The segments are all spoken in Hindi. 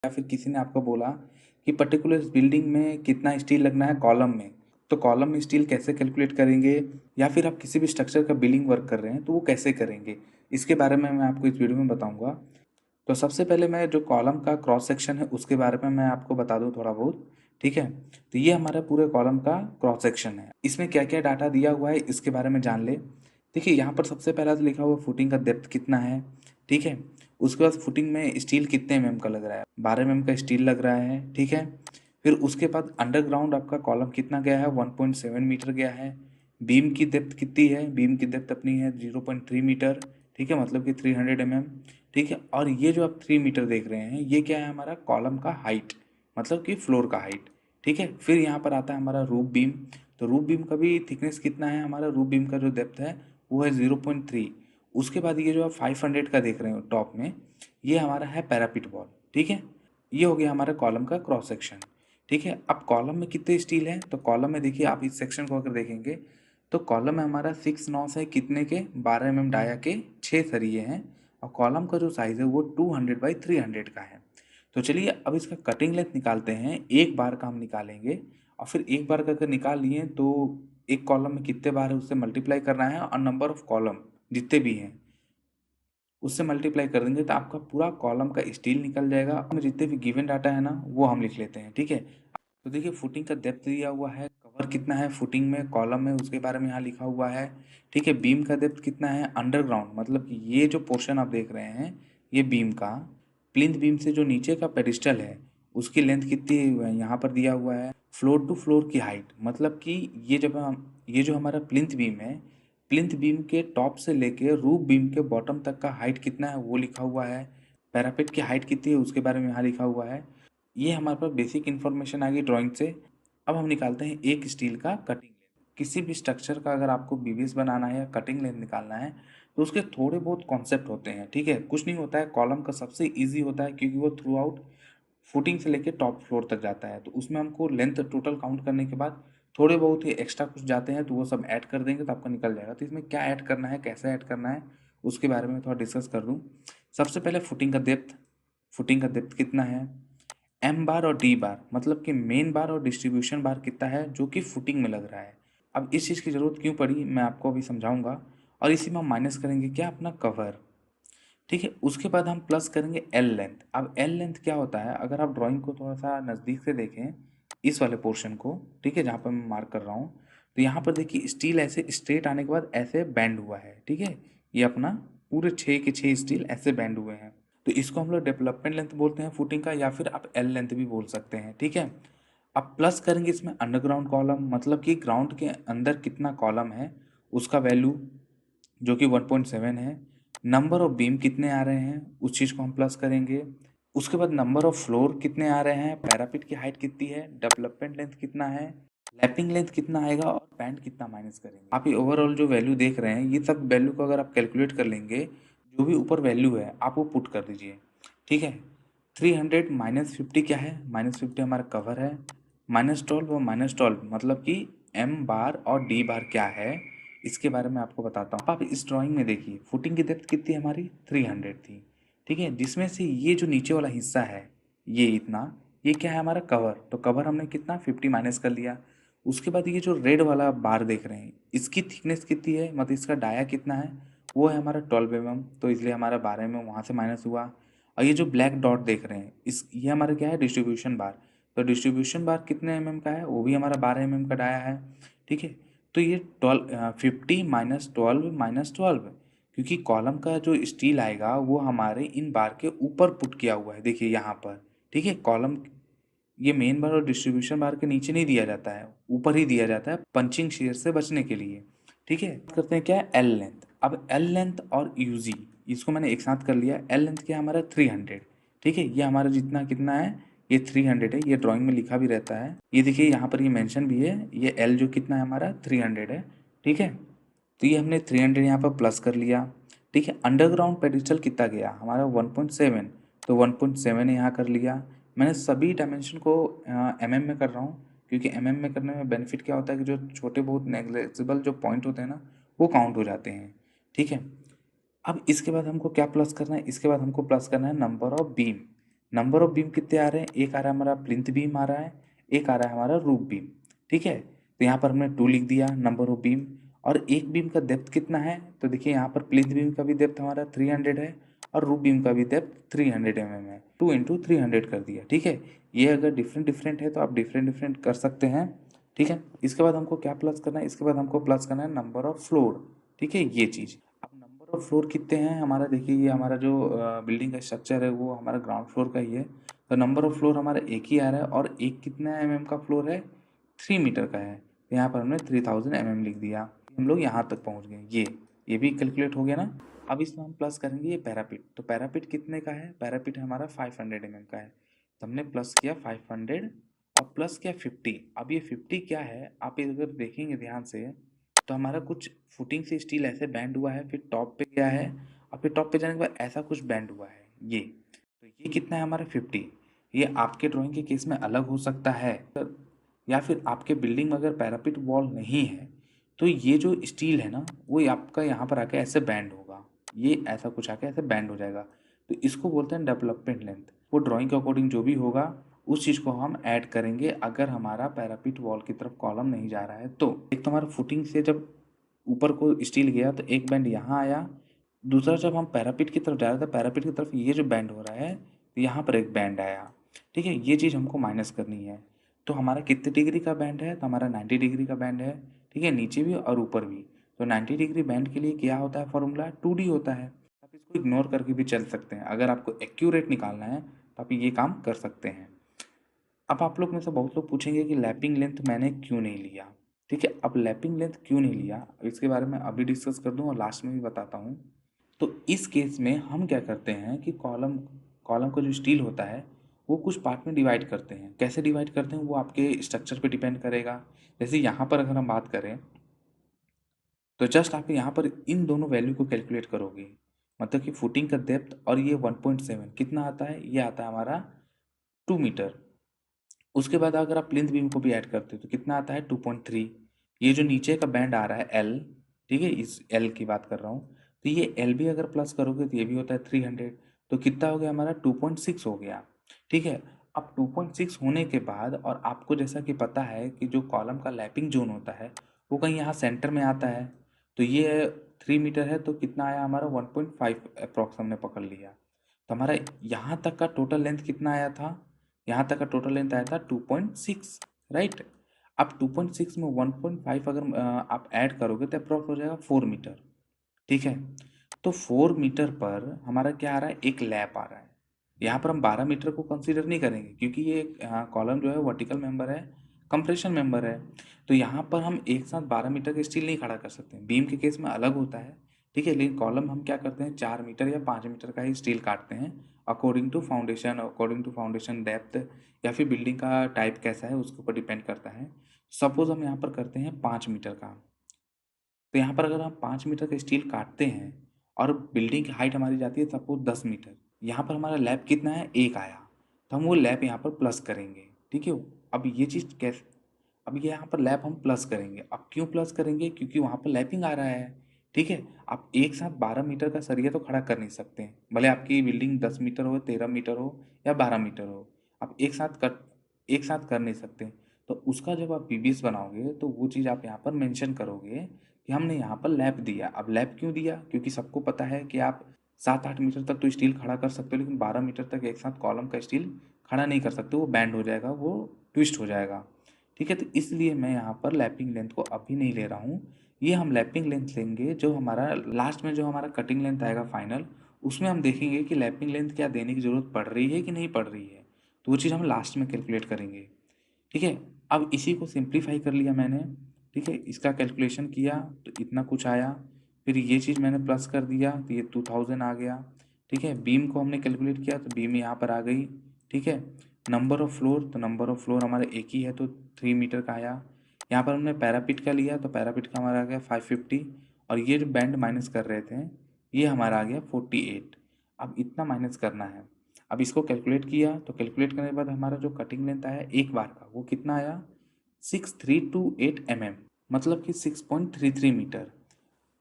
या फिर किसी ने आपको बोला कि पर्टिकुलर बिल्डिंग में कितना स्टील लगना है कॉलम में, तो कॉलम में स्टील कैसे कैलकुलेट करेंगे, या फिर आप किसी भी स्ट्रक्चर का बिल्डिंग वर्क कर रहे हैं तो वो कैसे करेंगे, इसके बारे में मैं आपको इस वीडियो में बताऊंगा। तो सबसे पहले मैं जो कॉलम का क्रॉस सेक्शन है उसके बारे में मैं आपको बता दूं थोड़ा बहुत। ठीक है, तो ये हमारा पूरे कॉलम का क्रॉस सेक्शन है। इसमें क्या क्या डाटा दिया हुआ है इसके बारे में जान ले। देखिए यहाँ पर सबसे पहला तो लिखा हुआ फुटिंग का डेप्थ कितना है। ठीक है, उसके बाद फुटिंग में स्टील कितने एमएम का लग रहा है, 12 mm का स्टील लग रहा है। ठीक है, फिर उसके बाद अंडरग्राउंड आपका कॉलम कितना गया है, 1.7 मीटर गया है। बीम की डेप्थ कितनी है, बीम की डेप्थ अपनी है 0.3 मीटर। ठीक है, मतलब कि 300 mm। ठीक है, और ये जो आप 3 मीटर देख रहे हैं ये क्या है, हमारा कॉलम का हाइट, मतलब कि फ्लोर का हाइट। ठीक है, फिर यहाँ पर आता है हमारा रूफ बीम। तो रूफ बीम का भी थिकनेस कितना है, हमारा रूफ बीम का जो डेप्थ है वो है 0.3। उसके बाद ये जो आप 500 का देख रहे हो टॉप में, ये हमारा है पैरापिट वॉल। ठीक है, ये हो गया हमारा कॉलम का क्रॉस सेक्शन। ठीक है, अब कॉलम में कितने स्टील है, तो कॉलम में देखिए आप इस सेक्शन को अगर देखेंगे तो कॉलम में हमारा 6 नॉस है कितने के, 12 mm डाया के 6 सरिये हैं। और कॉलम का जो साइज़ है वो 200 बाई 300 का है। तो चलिए अब इसका कटिंग लेंथ निकालते हैं, एक बार का हम निकालेंगे। और फिर एक बार का अगर निकाल लिए तो एक कॉलम में कितने बार है उससे मल्टीप्लाई करना है, और नंबर ऑफ कॉलम जितने भी हैं उससे मल्टीप्लाई कर देंगे तो आपका पूरा कॉलम का स्टील निकल जाएगा। अब जितने भी गिवन डाटा है ना वो हम लिख लेते हैं। ठीक है, तो देखिए फुटिंग का डेप्थ दिया हुआ है, कवर कितना है फुटिंग में कॉलम में उसके बारे में यहाँ लिखा हुआ है। ठीक है, बीम का डेप्थ कितना है अंडरग्राउंड, मतलब कि ये जो पोर्शन आप देख रहे हैं ये बीम का, प्लिंथ बीम से जो नीचे का पेडिस्टल है उसकी लेंथ कितनी है यहाँ पर दिया हुआ है। फ्लोर टू फ्लोर की हाइट, मतलब कि ये जो हमारा प्लिंथ बीम है, प्लिंथ बीम के टॉप से लेके रूफ बीम के बॉटम तक का हाइट कितना है वो लिखा हुआ है। पैरापेट की हाइट कितनी है उसके बारे में यहाँ लिखा हुआ है। ये हमारे पास बेसिक इन्फॉर्मेशन आ गई ड्राइंग से। अब हम निकालते हैं एक स्टील का कटिंग लेंथ। किसी भी स्ट्रक्चर का अगर आपको बीवीएस बनाना है या कटिंग लेंथ निकालना है तो उसके थोड़े बहुत कॉन्सेप्ट होते हैं। ठीक है, कुछ नहीं होता है, कॉलम का सबसे इजी होता है क्योंकि वो थ्रू आउट फुटिंग से लेके टॉप फ्लोर तक जाता है। तो उसमें हमको लेंथ टोटल काउंट करने के बाद थोड़े बहुत ही एक्स्ट्रा कुछ जाते हैं तो वो सब ऐड कर देंगे तो आपका निकल जाएगा। तो इसमें क्या ऐड करना है, कैसे ऐड करना है, उसके बारे में थोड़ा डिस्कस कर दूँ। सबसे पहले फुटिंग का डेप्थ। फुटिंग का डेप्थ कितना है, एम बार और डी बार, मतलब कि मेन बार और डिस्ट्रीब्यूशन बार कितना है जो कि फुटिंग में लग रहा है। अब इस चीज़ की ज़रूरत क्यों पड़ी मैं आपको अभी समझाऊंगा। और इसी में हम माइनस करेंगे क्या, अपना कवर। ठीक है, उसके बाद हम प्लस करेंगे एल लेंथ। अब एल लेंथ क्या होता है, अगर आप ड्राइंग को थोड़ा सा नज़दीक से देखें इस वाले पोर्शन को, ठीक है, जहाँ पर मैं मार्क कर रहा हूँ, तो यहाँ पर देखिए स्टील ऐसे स्ट्रेट आने के बाद ऐसे बैंड हुआ है। ठीक है, ये अपना पूरे 6 के 6 स्टील ऐसे बैंड हुए हैं। तो इसको हम लोग डेवलपमेंट लेंथ बोलते हैं फुटिंग का, या फिर आप एल लेंथ भी बोल सकते हैं। ठीक है, अब प्लस करेंगे इसमें अंडरग्राउंड कॉलम, मतलब कि ग्राउंड के अंदर कितना कॉलम है उसका वैल्यू जो कि 1.7 है। नंबर ऑफ बीम कितने आ रहे हैं उस चीज़ को हम प्लस करेंगे। उसके बाद नंबर ऑफ फ्लोर कितने आ रहे हैं, पैरापिट की हाइट कितनी है, डेवलपमेंट लेंथ कितना है, लैपिंग लेंथ कितना आएगा, और बैंड कितना माइनस करेंगे। आप ये ओवरऑल जो वैल्यू देख रहे हैं ये सब वैल्यू को अगर आप कैलकुलेट कर लेंगे, जो भी ऊपर वैल्यू है आप वो पुट कर दीजिए। ठीक है, 300 माइनस 50 क्या है, -50 हमारा कवर है, -12 और -12 मतलब कि एम बार और डी बार क्या है इसके बारे में आपको बताता हूँ। आप इस ड्राइंग में देखिए फुटिंग की डेप्थ कितनी हमारी 300 थी। ठीक है, जिसमें से ये जो नीचे वाला हिस्सा है ये इतना, ये क्या है हमारा कवर, तो कवर हमने कितना 50 माइनस कर लिया। उसके बाद ये जो रेड वाला बार देख रहे हैं इसकी थिकनेस कितनी है, मतलब इसका डाया कितना है, वो है हमारा 12 mm, तो इसलिए हमारा 12 mm वहाँ से माइनस हुआ। और ये जो ब्लैक डॉट देख रहे हैं इस ये हमारा क्या है, डिस्ट्रीब्यूशन बार। तो डिस्ट्रीब्यूशन बार कितने का है, वो भी हमारा 12 mm का डाया है। ठीक है, तो ये 50 -12 क्योंकि कॉलम का जो स्टील आएगा वो हमारे इन बार के ऊपर पुट किया हुआ है, देखिए यहाँ पर। ठीक है, कॉलम ये मेन बार और डिस्ट्रीब्यूशन बार के नीचे नहीं दिया जाता है, ऊपर ही दिया जाता है पंचिंग शेयर से बचने के लिए। ठीक है, बात करते हैं क्या है एल लेंथ। अब एल लेंथ और यूजी इसको मैंने एक साथ कर लिया। एल लेंथ क्या है हमारा 300। ठीक है, ये हमारा जितना कितना है ये 300 है, ये ड्राइंग में लिखा भी रहता है, ये देखिए यहाँ पर ये मेंशन भी है, ये एल जो कितना है हमारा 300 है। ठीक है, तो ये हमने 300 यहाँ पर प्लस कर लिया। ठीक है, अंडरग्राउंड पेडिस्टल कितना गया हमारा 1.7, तो 1.7 यहाँ कर लिया। मैंने सभी डायमेंशन को एमएम में कर रहा हूँ क्योंकि एमएम में करने में बेनिफिट क्या होता है कि जो छोटे बहुत नेग्लेजिबल जो पॉइंट होते हैं ना वो काउंट हो जाते हैं। ठीक है, अब इसके बाद हमको क्या प्लस करना है, इसके बाद हमको प्लस करना है number of beam. Number of beam कितने आ रहे हैं, एक आ रहा है हमारा प्लिंथ बीम आ रहा है, एक आ रहा है हमारा रूफ बीम। ठीक है, तो यहाँ पर हमने 2 लिख दिया नंबर ऑफ बीम। और एक बीम का डेप्थ कितना है, तो देखिए यहाँ पर प्लिंथ बीम का भी डेप्थ हमारा 300 है और रूफ बीम का भी डेप्थ 300 है। 2 इंटू 300 कर दिया। ठीक है, ये अगर डिफरेंट डिफरेंट है तो आप डिफरेंट डिफरेंट कर सकते हैं। ठीक है, इसके बाद हमको क्या प्लस करना है, इसके बाद हमको प्लस करना है नंबर ऑफ फ्लोर। ठीक है, ये चीज़। अब नंबर ऑफ फ्लोर कितने हैं हमारा, देखिए ये हमारा जो बिल्डिंग का स्ट्रक्चर है वो हमारा ग्राउंड फ्लोर का ही है, तो नंबर ऑफ फ्लोर हमारा एक ही आ रहा है और एक कितना mm का फ्लोर है, 3 मीटर का है, तो यहाँ पर हमने 3000 mm लिख दिया। हम लोग यहाँ तक पहुँच गए, ये भी कैलकुलेट हो गया ना। अब इसमें हम प्लस करेंगे ये पैरापिट, तो पैरापिट कितने का है, पैरापिट हमारा 500 mm का है, तो हमने प्लस किया 500 और प्लस किया 50। अब ये 50 क्या है, आप अगर देखेंगे ध्यान से तो हमारा कुछ फुटिंग से स्टील ऐसे बैंड हुआ है, फिर टॉप पे गया है और फिर टॉप पे जाने के बाद ऐसा कुछ बैंड हुआ है ये, तो ये कितना है हमारा 50। ये आपके ड्राइंग के केस में अलग हो सकता है, या फिर आपके बिल्डिंग में अगर पैरापिट वॉल नहीं है तो ये जो स्टील है ना वो आपका यहाँ पर आके ऐसे बैंड होगा, ये ऐसा कुछ आके ऐसे बैंड हो जाएगा, तो इसको बोलते हैं डेवलपमेंट लेंथ। वो ड्राइंग के अकॉर्डिंग जो भी होगा उस चीज़ को हम ऐड करेंगे अगर हमारा पैरापिट वॉल की तरफ कॉलम नहीं जा रहा है तो। एक तो हमारा फुटिंग से जब ऊपर को स्टील गया तो एक बैंड यहाँ आया, दूसरा जब हम पैरापिट की तरफ जा रहे थे पैरापिट की तरफ ये जो बैंड हो रहा है तो यहाँ पर एक बैंड आया। ठीक है, ये चीज़ हमको माइनस करनी है। तो हमारा कितने डिग्री का बैंड है, तो हमारा 90 डिग्री का बैंड है। ठीक है, नीचे भी और ऊपर भी। तो 90 डिग्री बैंड के लिए क्या होता है फॉर्मूला, 2D होता है। आप इसको इग्नोर करके भी चल सकते हैं, अगर आपको एक्यूरेट निकालना है तो आप ये काम कर सकते हैं। अब आप लोग में से बहुत लोग पूछेंगे कि लैपिंग लेंथ मैंने क्यों नहीं लिया। ठीक है, अब लैपिंग लेंथ क्यों नहीं लिया इसके बारे में अभी डिस्कस कर दूं और लास्ट में भी बताता हूं। तो इस केस में हम क्या करते हैं कि कॉलम कॉलम का जो स्टील होता है वो कुछ पार्ट में डिवाइड करते हैं। कैसे डिवाइड करते हैं वो आपके स्ट्रक्चर पे डिपेंड करेगा। जैसे यहाँ पर अगर हम बात करें तो जस्ट आप यहाँ पर इन दोनों वैल्यू को कैलकुलेट करोगे, मतलब कि फुटिंग का डेप्थ और ये 1.7 कितना आता है, ये आता है हमारा 2 मीटर। उसके बाद अगर आप प्लिंथ बीम को भी ऐड करते हो तो कितना आता है 2.3। ये जो नीचे का बैंड आ रहा है एल, ठीक है इस एल की बात कर रहा हूँ, तो ये एल भी अगर प्लस करोगे तो ये भी होता है 300। तो कितना हो गया हमारा 2.6 हो गया। ठीक है, अब 2.6 होने के बाद और आपको जैसा कि पता है कि जो कॉलम का लैपिंग जोन होता है वो कहीं यहाँ सेंटर में आता है, तो ये 3 मीटर है तो कितना आया हमारा 1.5 अप्रॉक्स हमने पकड़ लिया। तो हमारा यहाँ तक का टोटल लेंथ कितना आया था, यहाँ तक का टोटल लेंथ आया था 2.6, राइट। अब 2.6 में 1.5 अगर आप ऐड करोगे तो अप्रॉक्स हो जाएगा 4 मीटर। ठीक है, तो 4 मीटर पर हमारा क्या आ रहा है, एक लैप आ रहा है। यहाँ पर हम 12 मीटर को कंसीडर नहीं करेंगे क्योंकि ये कॉलम जो है वर्टिकल मेंबर है, कंप्रेशन मेंबर है, तो यहाँ पर हम एक साथ 12 मीटर का स्टील नहीं खड़ा कर सकते। बीम के केस में अलग होता है। ठीक है, लेकिन कॉलम हम क्या करते हैं 4 मीटर या 5 मीटर का ही स्टील काटते हैं according to foundation, according to foundation depth या फिर बिल्डिंग का टाइप कैसा है उसके ऊपर डिपेंड करता है। सपोज हम यहाँ पर करते हैं 5 मीटर का, तो यहाँ पर अगर हम 5 मीटर का स्टील काटते हैं और बिल्डिंग की हाइट हमारी जाती है सपोज 10 मीटर, यहाँ पर हमारा लैप कितना है, एक आया, तो हम वो लैप यहाँ पर प्लस करेंगे। ठीक है, अब ये चीज़ कैसे, अब ये यहाँ पर लैप हम प्लस करेंगे। अब क्यों प्लस करेंगे, क्योंकि वहाँ पर लैपिंग आ रहा है। ठीक है, आप एक साथ 12 मीटर का सरिया तो खड़ा कर नहीं सकते, भले आपकी बिल्डिंग 10 मीटर हो, 13 मीटर हो या 12 मीटर हो, आप एक साथ कर नहीं सकते। तो उसका जब आप पीबीएस बनाओगे तो वो चीज़ आप यहाँ पर मेंशन करोगे कि हमने यहाँ पर लैप दिया। अब लैप क्यों दिया, क्योंकि सबको पता है कि आप 7-8 मीटर तक तो स्टील खड़ा कर सकते हो लेकिन 12 मीटर तक एक साथ कॉलम का स्टील खड़ा नहीं कर सकते, वो बैंड हो जाएगा, वो ट्विस्ट हो जाएगा। ठीक है, तो इसलिए मैं यहाँ पर लैपिंग लेंथ को अभी नहीं ले रहा हूँ। ये हम लैपिंग लेंथ लेंगे जो हमारा लास्ट में जो हमारा कटिंग लेंथ आएगा फाइनल, उसमें हम देखेंगे कि लैपिंग लेंथ क्या देने की ज़रूरत पड़ रही है कि नहीं पड़ रही है, तो वो चीज़ हम लास्ट में कैलकुलेट करेंगे। ठीक है, अब इसी को सिंप्लीफाई कर लिया मैंने। ठीक है, इसका कैलकुलेशन किया तो इतना कुछ आया, फिर ये चीज़ मैंने प्लस कर दिया तो ये 2000 आ गया। ठीक है, बीम को हमने कैलकुलेट किया तो बीम यहाँ पर आ गई। ठीक है, नंबर ऑफ फ्लोर, तो नंबर ऑफ फ्लोर हमारा एक ही है तो 3 मीटर का आया। यहाँ पर हमने पैरापिट का लिया तो पैरापिट का हमारा आ गया 550, और ये जो बैंड माइनस कर रहे थे ये हमारा आ गया 48। अब इतना माइनस करना है। अब इसको कैलकुलेट किया तो कैलकुलेट करने के बाद हमारा जो कटिंग लेंथ आया एक बार का वो कितना आया 6328 mm, मतलब कि 6.33 मीटर।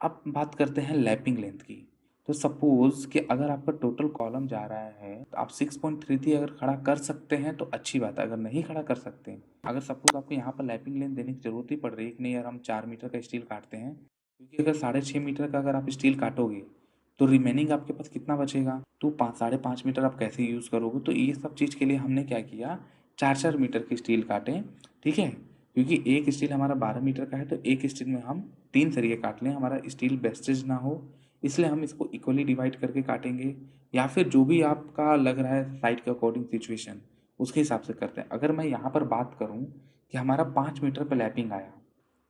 अब बात करते हैं लैपिंग लेंथ की। तो सपोज़ कि अगर आपका टोटल कॉलम जा रहा है तो आप 6.33 अगर खड़ा कर सकते हैं तो अच्छी बात है, अगर नहीं खड़ा कर सकते हैं, अगर सपोज़ आपको यहाँ पर लैपिंग लेंथ देने की ज़रूरत ही पड़ रही है कि नहीं यार हम 4 मीटर का स्टील काटते हैं, क्योंकि अगर 6.5 मीटर का अगर आप स्टील काटोगे तो रिमेनिंग आपके पास कितना बचेगा, तो 5.5 मीटर आप कैसे यूज़ करोगे। तो ये सब चीज़ के लिए हमने क्या किया, 4-4 मीटर की स्टील काटें, ठीक है, क्योंकि एक स्टील हमारा 12 मीटर का है तो एक स्टील में हम 3 सरिये काट लें, हमारा स्टील वेस्टेज ना हो, इसलिए हम इसको इक्वली डिवाइड करके काटेंगे, या फिर जो भी आपका लग रहा है साइट के अकॉर्डिंग सिचुएशन, उसके हिसाब से करते हैं। अगर मैं यहाँ पर बात करूँ कि हमारा 5 मीटर पे लैपिंग आया,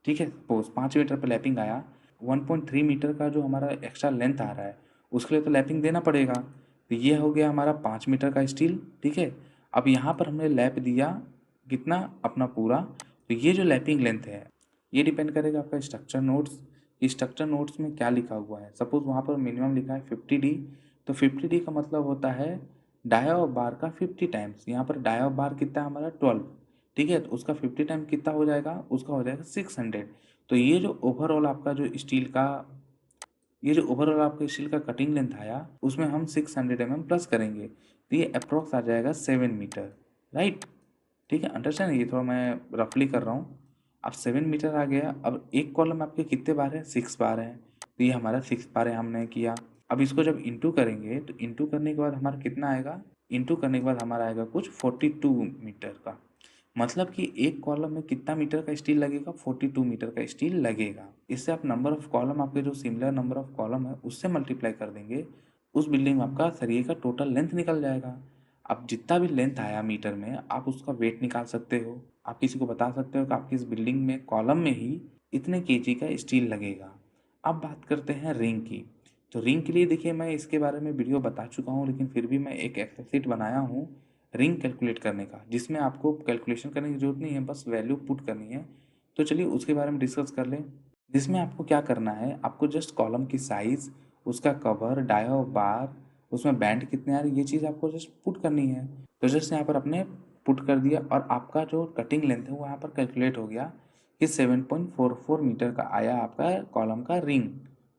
ठीक है, सपोज 5 मीटर पे लैपिंग आया, 1.3 मीटर का जो हमारा एक्स्ट्रा लेंथ आ रहा है उसके लिए तो लैपिंग देना पड़ेगा। तो ये हो गया हमारा 5 मीटर का स्टील, ठीक है। अब यहाँ पर हमने लैप दिया कितना, अपना पूरा। तो ये जो लैपिंग लेंथ है ये डिपेंड करेगा आपका स्ट्रक्चर नोट्स, स्ट्रक्चर नोट्स में क्या लिखा हुआ है। सपोज वहाँ पर मिनिमम लिखा है 50D, तो 50D का मतलब होता है डाया ऑफ बार का 50 टाइम्स। यहाँ पर डाया ऑफ बार कितना है हमारा 12, ठीक है, तो उसका 50 टाइम कितना हो जाएगा, उसका हो जाएगा 600। तो ये जो ओवरऑल आपका जो स्टील का, ये जो ओवरऑल आपका स्टील का कटिंग लेंथ आया उसमें हम 600 प्लस करेंगे, तो ये अप्रोक्स आ जाएगा 7 मीटर, राइट। ठीक है, अंडरस्टैंड। ये थोड़ा मैं रफली कर रहा हूँ। अब 7 मीटर आ गया। अब एक कॉलम आपके कितने बार है, 6 बार है, तो ये हमारा 6 बार है, हमने किया। अब इसको जब इंटू करेंगे तो इंटू करने के बाद हमारा कितना आएगा, इंटू करने के बाद हमारा आएगा कुछ 42 मीटर का। मतलब कि एक कॉलम में कितना मीटर का स्टील लगेगा, 42 मीटर का स्टील लगेगा। इससे आप नंबर ऑफ कॉलम, आपके जो सिमिलर नंबर ऑफ कॉलम है उससे मल्टीप्लाई कर देंगे, उस बिल्डिंग में आपका सरिये का टोटल लेंथ निकल जाएगा। अब जितना भी लेंथ आया मीटर में आप उसका वेट निकाल सकते हो, आप किसी को बता सकते हो कि आपकी इस बिल्डिंग में कॉलम में ही इतने केजी का स्टील लगेगा। अब बात करते हैं रिंग की। तो रिंग के लिए देखिए मैं इसके बारे में वीडियो बता चुका हूँ, लेकिन फिर भी मैं एक एक्सेल शीट बनाया हूँ रिंग कैलकुलेट करने का, जिसमें आपको कैलकुलेशन करने की ज़रूरत नहीं है, बस वैल्यू पुट करनी है। तो चलिए उसके बारे में डिस्कस कर लें। जिसमें आपको क्या करना है, आपको जस्ट कॉलम की साइज़, उसका कवर, डाया बार, उसमें बैंड कितने आ रहे हैं, ये चीज़ आपको जस्ट पुट करनी है। तो जस्ट यहाँ पर आपने पुट कर दिया और आपका जो कटिंग लेंथ है वो यहाँ पर कैलकुलेट हो गया कि 7.44 मीटर का आया आपका कॉलम का रिंग,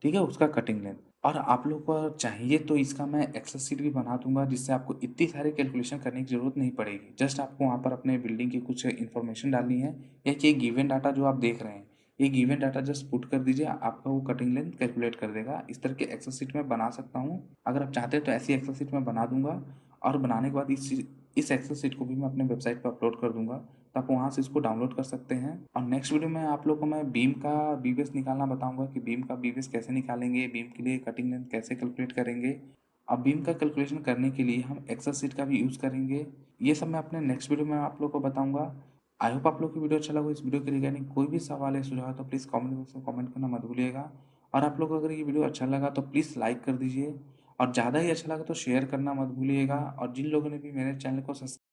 ठीक है, उसका कटिंग लेंथ। और आप लोग को चाहिए तो इसका मैं एक्सेल शीट भी बना दूंगा, जिससे आपको इतनी सारी कैलकुलेशन करने की ज़रूरत नहीं पड़ेगी। जस्ट आपको वहाँ पर अपने बिल्डिंग की कुछ इन्फॉर्मेशन डालनी है, या कि गिवन डाटा जो आप देख रहे हैं ये गिवन डाटा जस्ट पुट कर दीजिए, आपका वो कटिंग लेंथ कैलकुलेट कर देगा। इस तरह के एक्सेल शीट में बना सकता हूँ। अगर आप चाहते हैं तो ऐसी एक्सेल शीट में बना दूंगा, और बनाने के बाद इस एक्सेल शीट को भी मैं अपने वेबसाइट पर अपलोड कर दूंगा, तो आप वहाँ से इसको डाउनलोड कर सकते हैं। और नेक्स्ट वीडियो में आप लोग को मैं बीम का बीवेस निकालना बताऊंगा कि बीम का बीवेस कैसे निकालेंगे, बीम के लिए कटिंग लेंथ कैसे कैलकुलेट करेंगे। अब बीम का कैलकुलेशन करने के लिए हम एक्सेल शीट का भी यूज़ करेंगे। ये सब मैं अपने नेक्स्ट वीडियो में आप लोग को बताऊंगा। आई होप आप लोग की वीडियो अच्छा लगा। इस वीडियो के रिगार्डिंग कोई भी सवाल है, सुझाव है तो प्लीज़ कमेंट बॉक्स में कमेंट करना मत भूलिएगा। और आप लोग को अगर ये वीडियो अच्छा लगा तो प्लीज़ लाइक कर दीजिए, और ज़्यादा ही अच्छा लगा तो शेयर करना मत भूलिएगा। और जिन लोगों ने भी मेरे चैनल को